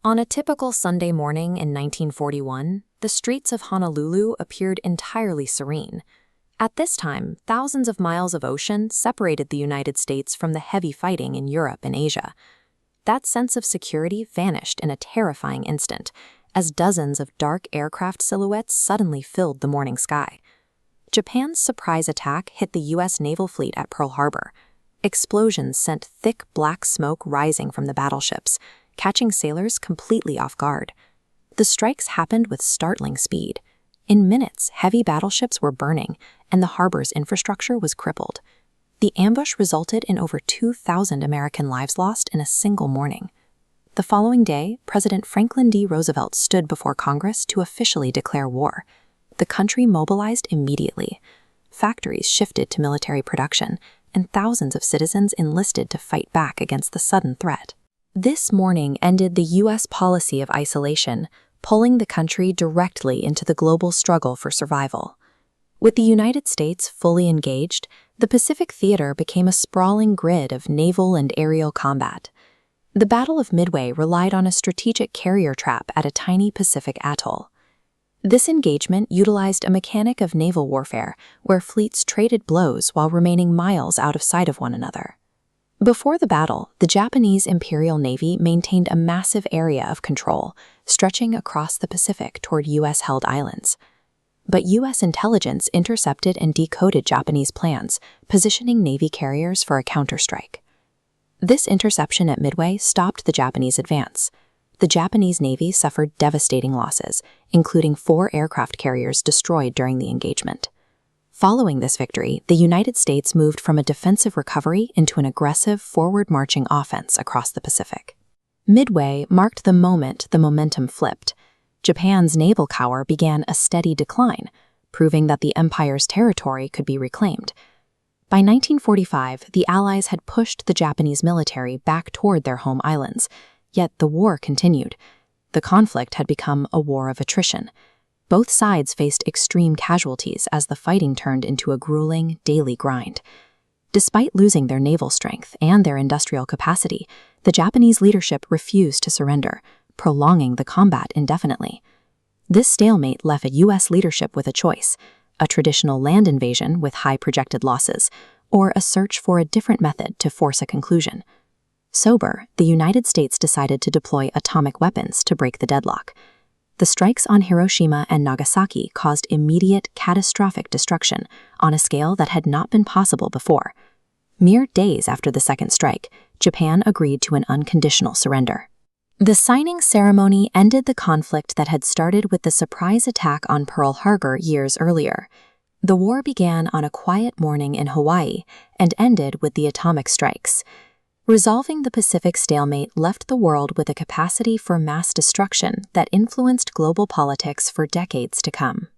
On a typical Sunday morning in 1941, the streets of Honolulu appeared entirely serene. At this time, thousands of miles of ocean separated the United States from the heavy fighting in Europe and Asia. That sense of security vanished in a terrifying instant, as dozens of dark aircraft silhouettes suddenly filled the morning sky. Japan's surprise attack hit the U.S. naval fleet at Pearl Harbor. Explosions sent thick black smoke rising from the battleships, catching sailors completely off guard. The strikes happened with startling speed. In minutes, heavy battleships were burning, and the harbor's infrastructure was crippled. The ambush resulted in over 2,000 American lives lost in a single morning. The following day, President Franklin D. Roosevelt stood before Congress to officially declare war. The country mobilized immediately. Factories shifted to military production, and thousands of citizens enlisted to fight back against the sudden threat. This morning ended the U.S. policy of isolation, pulling the country directly into the global struggle for survival. With the United States fully engaged, the Pacific Theater became a sprawling grid of naval and aerial combat. The Battle of Midway relied on a strategic carrier trap at a tiny Pacific atoll. This engagement utilized a mechanic of naval warfare, where fleets traded blows while remaining miles out of sight of one another. Before the battle, the Japanese Imperial Navy maintained a massive area of control, stretching across the Pacific toward U.S.-held islands. But U.S. intelligence intercepted and decoded Japanese plans, positioning Navy carriers for a counterstrike. This interception at Midway stopped the Japanese advance. The Japanese Navy suffered devastating losses, including 4 aircraft carriers destroyed during the engagement. Following this victory, the United States moved from a defensive recovery into an aggressive, forward-marching offense across the Pacific. Midway marked the moment the momentum flipped. Japan's naval power began a steady decline, proving that the empire's territory could be reclaimed. By 1945, the Allies had pushed the Japanese military back toward their home islands, yet the war continued. The conflict had become a war of attrition. Both sides faced extreme casualties as the fighting turned into a grueling, daily grind. Despite losing their naval strength and their industrial capacity, the Japanese leadership refused to surrender, prolonging the combat indefinitely. This stalemate left U.S. leadership with a choice: a traditional land invasion with high projected losses, or a search for a different method to force a conclusion. Sober, the United States decided to deploy atomic weapons to break the deadlock. The strikes on Hiroshima and Nagasaki caused immediate, catastrophic destruction on a scale that had not been possible before. Mere days after the second strike, Japan agreed to an unconditional surrender. The signing ceremony ended the conflict that had started with the surprise attack on Pearl Harbor years earlier. The war began on a quiet morning in Hawaii and ended with the atomic strikes. Resolving the Pacific stalemate left the world with a capacity for mass destruction that influenced global politics for decades to come.